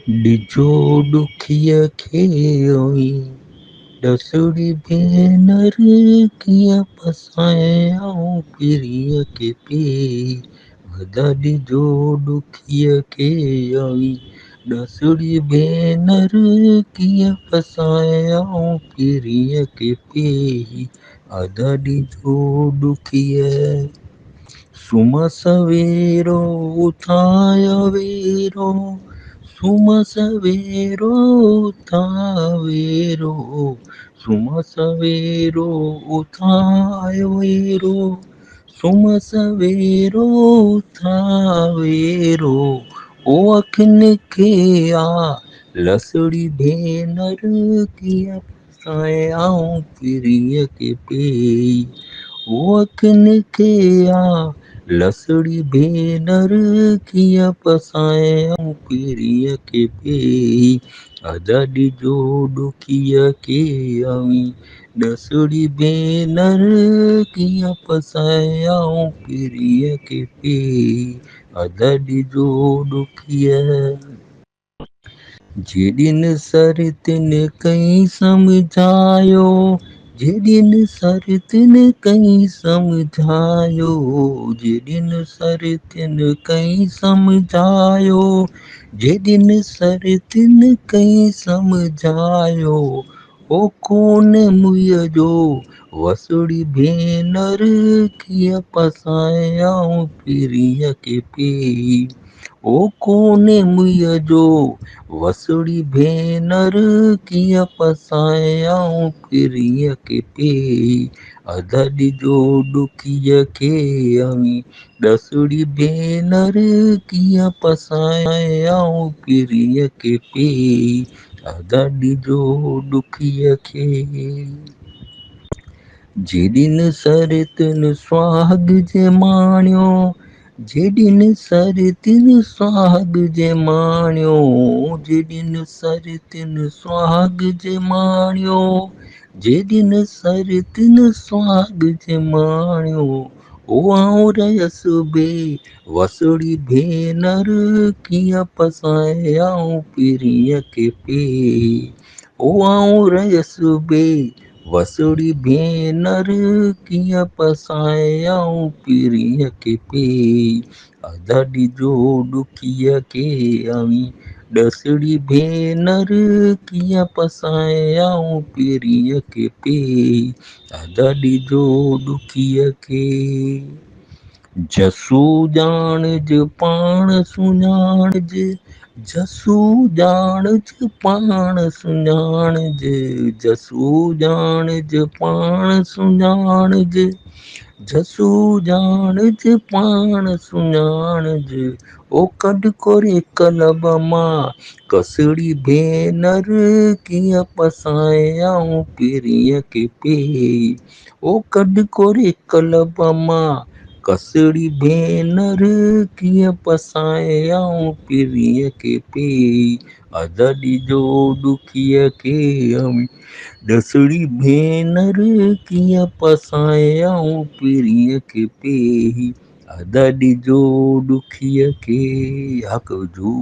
ॾिजो ॾुखीअ खे ओई ॾसड़ी भेनर कीअं फसायां पीरीअ खे पई वधा ॾिजो ॾुखीअ खे ओई ॾसड़ी भेनर कीअं फसायां पीरीअ खे पई अधा ॾिजो ॾुखीअ सुम सवेरो उथाय वेरो सुम सवेरो उथावेरो सुम सवेरो उथाय वेरो सुम सवेरो उथावेरो ओ अखियुनि खे आ लसड़ी भेनर कीअं फसायां पीरीअ खे पई ओ अखियुनि खे आ लसड़ी भेनर कीअं फसायां पीरीअ खे पई अधा ॾिजो ॾुखीअ खे आहीं ॾसड़ी भेनर कीअं फसायां पीरीअ खे पई अधा ॾिजो ॾुखीअ जेॾिन सर तिन कई सम्झायो जेॾिन सर तिन कई सम्झायो जेॾिन सर तिन कई सम्झायो जेॾिन सर तिन कई सम्झायो ओ कोन मुईअ जो वसुड़ी भेनर कीअं फसायां पीरीअ खे पई ओ कोने मुईअ जो वसुड़ी भेनर कीअं फसायां पीरीअ खे पई अधा ॾिजो ॾुखीअ खे आहीं ॾसड़ी भेनर कीअं फसायां पीरीअ खे पई अधा ॾिजो ॾुखीअ खे जेॾिन सर तिन सुहाग जे माणियो जेॾिन सर तिन सुहाग जे माणियो जेॾिन सर तिन सुहाग जे माणियो जेॾिन सर तिन सुहाग जे माणियो ओ आऊं रहियसि बे वसुड़ी भेनर कीअं फसायां पीरीअ खे पई ओ आऊं रहियसि बे वसुड़ी भेनर कीअं फसायां पीरीअ खे पई अधा ॾिजो ॾुखीअ खे आहीं ॾसड़ी भेनर कीअं फसायां पीरीअ खे पई अधा ॾिजो ॾुखीअ खे जसू ॼाणज पाण सुञाणज जसू ॼाणज पाण सुञाणज जसू ॼाणज पाण सुञाणज जसू ॼाणज पाण सुञाणज ओ कॾ कोरे कलब मां कसड़ी भेनर कीअं फसायां पीरीअ खे पई ओ कॾ कोरे कलब मां कसड़ी भेनर कीअं फसायां पीरीअ खे पई अधा ॾिजो ॾुखीअ खे ॾसड़ी भेनर कीअं फसायां पीरीअ खे पई अधा ॾिजो ॾुखीअ खे हक़ जो